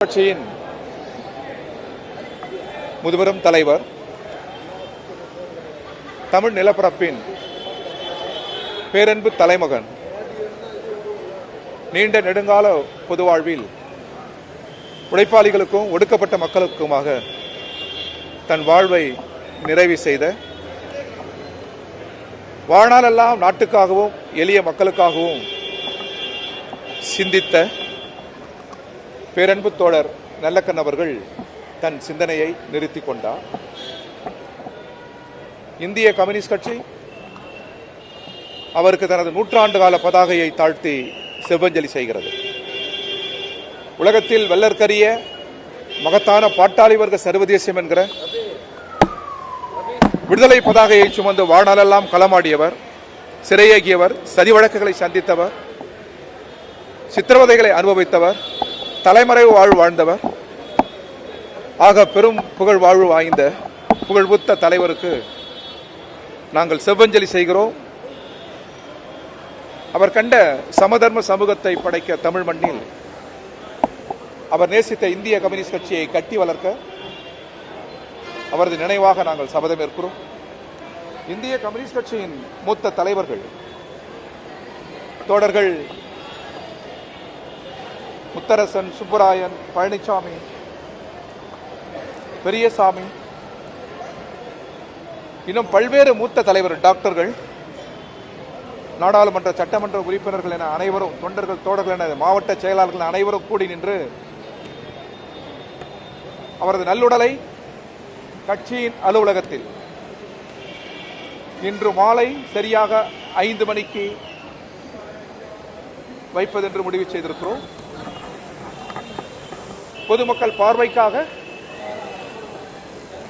கட்சியின் முதுபெரும் தலைவர், தமிழ் நிலப்பரப்பின் பேரன்பு தலைமகன், நீண்ட நெடுங்கால பொது வாழ்வில் உழைப்பாளிகளுக்கும் ஒடுக்கப்பட்ட மக்களுக்குமாக தன் வாழ்வை நிறைவு செய்த, வாழ்நாளெல்லாம் நாட்டுக்காகவும் எளிய மக்களுக்காகவும் சிந்தித்த பேரன்பு தோழர் நல்லக்கண் அவர்கள் தன் சிந்தனையை நிறுத்திக் கொண்டார். இந்திய கம்யூனிஸ்ட் கட்சி அவருக்கு தனது நூற்றாண்டு கால பதாகையை தாழ்த்தி செவ்வஞ்சலி செய்கிறது. உலகத்தில் வெள்ளற்கரிய மகத்தான பாட்டாளி வர்க்க சர்வதேசம் என்கிற விடுதலை பதாகையை சுமந்து வாழ்நாளெல்லாம் களமாடியவர், சிறையேகியவர், சதி வழக்குகளை சந்தித்தவர், சித்திரவதைகளை அனுபவித்தவர், தலைமறைவு வாழ்வு வாழ்ந்தவர், ஆக பெரும் புகழ் வாழ்வு வாய்ந்த புகழ்புத்த தலைவருக்கு நாங்கள் செவ்வஞ்சலி செய்கிறோம். அவர் கண்ட சமதர்ம சமூகத்தை படைக்க தமிழ் மண்ணில் அவர் நேசித்த இந்திய கம்யூனிஸ்ட் கட்சியை கட்டி வளர்க்க அவரது நினைவாக நாங்கள் சபதம் ஏற்கிறோம். இந்திய கம்யூனிஸ்ட் கட்சியின் மூத்த தலைவர்கள் தோழர்கள் முத்தரசன், சுப்பராயன், பழனிசாமி, பெரியசாமி, இன்னும் பல்வேறு மூத்த தலைவர்கள், டாக்டர்கள், நாடாளுமன்ற சட்டமன்ற உறுப்பினர்கள் என அனைவரும், தொண்டர்கள், தோழர்கள் என மாவட்ட செயலாளர்கள் அனைவரும் கூடி நின்று அவரது நல்லுடலை கட்சியின் அலுவலகத்தில் இன்று மாலை சரியாக 5 மணிக்கு வைப்பதென்று முடிவு செய்திருக்கிறோம். பொதுமக்கள் பார்வைக்காக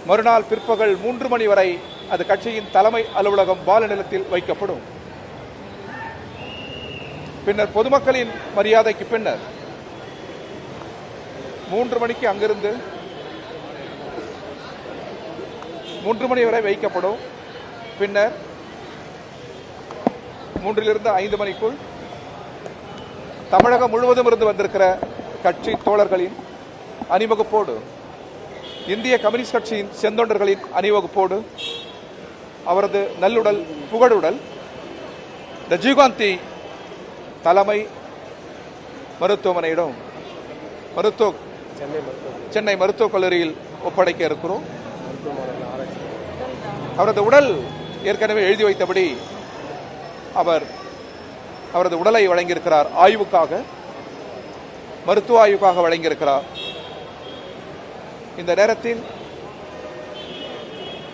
மறுநாள் பிற்பகல் 3 மணி வரை அது கட்சியின் தலைமை அலுவலகம் பால நிலத்தில் வைக்கப்படும். பின்னர் பொதுமக்களின் மரியாதைக்கு பின்னர் 3 மணிக்கு அங்கிருந்து 3 மணி வரை வைக்கப்படும். பின்னர் 3 to 5 மணிக்குள் தமிழகம் முழுவதும் இருந்து வந்திருக்கிற கட்சி தோழர்களின் அணிவகுப்போடு, இந்திய கம்யூனிஸ்ட் கட்சியின் செந்தொண்டர்களின் அணிவகுப்போடு அவரது நல்லுடல், புகழுடல் ராஜீவ்காந்தி தலைமை மருத்துவமனையிடம் சென்னை மருத்துவக் கல்லூரியில் ஒப்படைக்க இருக்கிறோம். அவரது உடல் ஏற்கனவே எழுதி வைத்தபடி அவரது உடலை வழங்கியிருக்கிறார். ஆய்வுக்காக, மருத்துவ ஆய்வுக்காக வழங்கியிருக்கிறார். இந்த நேரத்தில்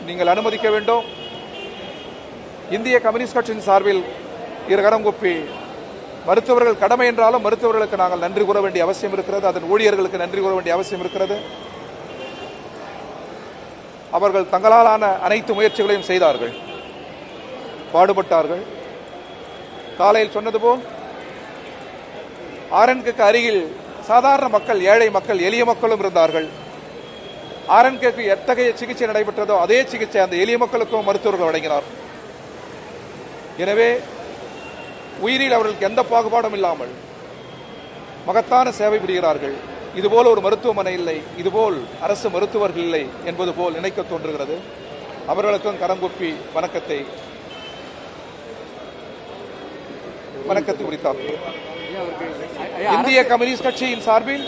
நீங்கள் அனுமதிக்க வேண்டும். இந்திய கம்யூனிஸ்ட் கட்சியின் சார்பில் இருகரம் கூப்பி, மருத்துவர்கள் கடமை என்றாலும் மருத்துவர்களுக்கு நாங்கள் நன்றி கூற வேண்டிய அவசியம் இருக்கிறது. அதன் ஊழியர்களுக்கு நன்றி கூற வேண்டிய அவசியம் இருக்கிறது. அவர்கள் தங்களாலான அனைத்து முயற்சிகளையும் செய்தார்கள், பாடுபட்டார்கள். காலையில் சொன்னது போல் ஆர்என்கேக்கு அருகில் சாதாரண மக்கள், ஏழை மக்கள், எளிய மக்களும் இருந்தார்கள். ஆர்என்கேக்கு எத்தகைய சிகிச்சை நடைபெற்றதோ அதே சிகிச்சை அந்த எளிய மக்களுக்கும் மருத்துவர்கள் வழங்கினார். எனவே உயிரில் அவர்களுக்கு எந்த பாகுபாடும் இல்லாமல் மகத்தான சேவை புரிகிறார்கள். இதுபோல் ஒரு மருத்துவமனை இல்லை, இதுபோல் அரசு மருத்துவர்கள் இல்லை என்பது போல் நினைக்க தோன்றுகிறது. அவர்களுக்கும் கரங்குப்பி வணக்கத்தை உரித்தார். இந்திய கம்யூனிஸ்ட் கட்சியின் சார்பில்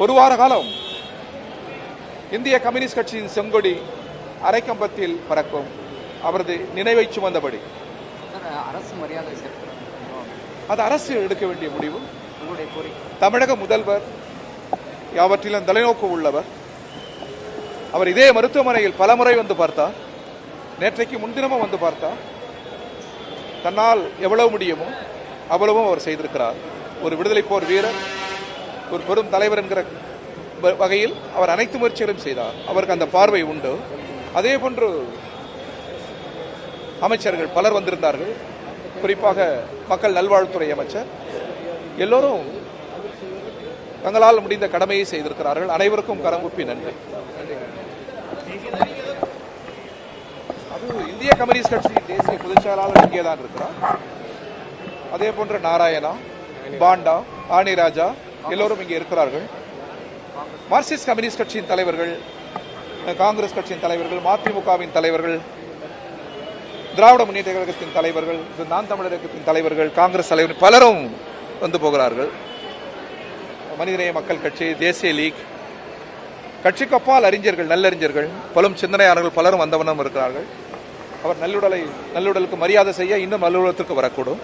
ஒரு வார காலம் இந்திய கம்யூனிஸ்ட் கட்சியின் செங்கொடி அரைக்கம்பத்தில் பறக்கும். அவரது நினைவை சுமந்தபடி அரசு மரியாதை அது அரசு எடுக்க வேண்டிய முடிவு. தமிழக முதல்வர் யாவற்றிலும் தலைநோக்கு உள்ளவர். அவர் இதே மருத்துவமனையில் பலமுறை வந்து பார்த்தார். நேற்றைக்கு முன்தினமும் வந்து பார்த்தார். தன்னால் எவ்வளவு முடியுமோ அவ்வளவும் அவர் செய்திருக்கிறார். ஒரு விடுதலை போர் வீரர், ஒரு பெரும் தலைவர் என்கிற வகையில் அவர் அனைத்து முயற்சிகளும் செய்தார். அவருக்கு அந்த பார்வை உண்டு. அதே போன்று அமைச்சர்கள் பலர் வந்திருந்தார்கள். குறிப்பாக மக்கள் நல்வாழ்வுத்துறை அமைச்சர். எல்லோரும் தங்களால் முடிந்த கடமையை செய்திருக்கிறார்கள். அனைவருக்கும் கரங்குப்பி நன்றி. இந்திய கம்யூனிஸ்ட் கட்சி தேசிய பொதுச் செயலாளர் இங்கேதான் இருக்கிறார். அதே போன்ற நாராயணா, பாண்டா, ஆணிராஜா எல்லோரும் இங்கே இருக்கிறார்கள். மார்க்சிஸ்ட் கம்யூனிஸ்ட் கட்சியின் தலைவர்கள், காங்கிரஸ் கட்சியின் தலைவர்கள், மதிமுகவின் தலைவர்கள், திராவிட முன்னேற்ற கழகத்தின் தலைவர்கள், நான் தமிழர் இயக்கத்தின் தலைவர்கள், காங்கிரஸ் தலைவர்கள் பலரும் வந்து போகிறார்கள். மனிதநேய மக்கள் கட்சி, தேசிய லீக், கட்சிக்கு அப்பால் அறிஞர்கள், நல்லறிஞர்கள், பலும் சிந்தனையாளர்கள் பலரும் வந்தவண்ணம் இருக்கிறார்கள். அவர் நல்லுடலுக்கு மரியாதை செய்ய இன்னும் நல்லுடலத்திற்கு வரக்கூடும்.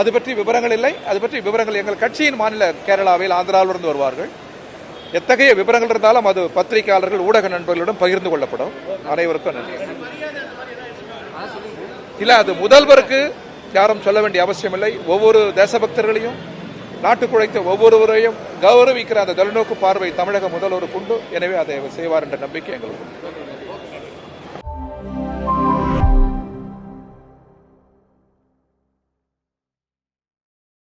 அது பற்றி விவரங்கள் இல்லை. அது பற்றி விவரங்கள் எங்கள் கட்சியின் மாநில கேரளாவில், ஆந்திராவிலிருந்து வருவார்கள். எத்தகைய விவரங்கள் இருந்தாலும் அது பத்திரிகையாளர்கள், ஊடக நண்பர்களிடம் பகிர்ந்து கொள்ளப்படும். அனைவருக்கும் நன்றி. இல்ல, அது முதல்வருக்கு யாரும் சொல்ல வேண்டிய அவசியம் இல்லை. ஒவ்வொரு தேசபக்தர்களையும், நாட்டுக்கு உழைத்த ஒவ்வொருவரையும் கௌரவிக்கிற அந்த தொலைநோக்கு பார்வை தமிழக முதல்வருக்கு உண்டு. எனவே அதை செய்வார் என்ற நம்பிக்கை எங்களுக்கு.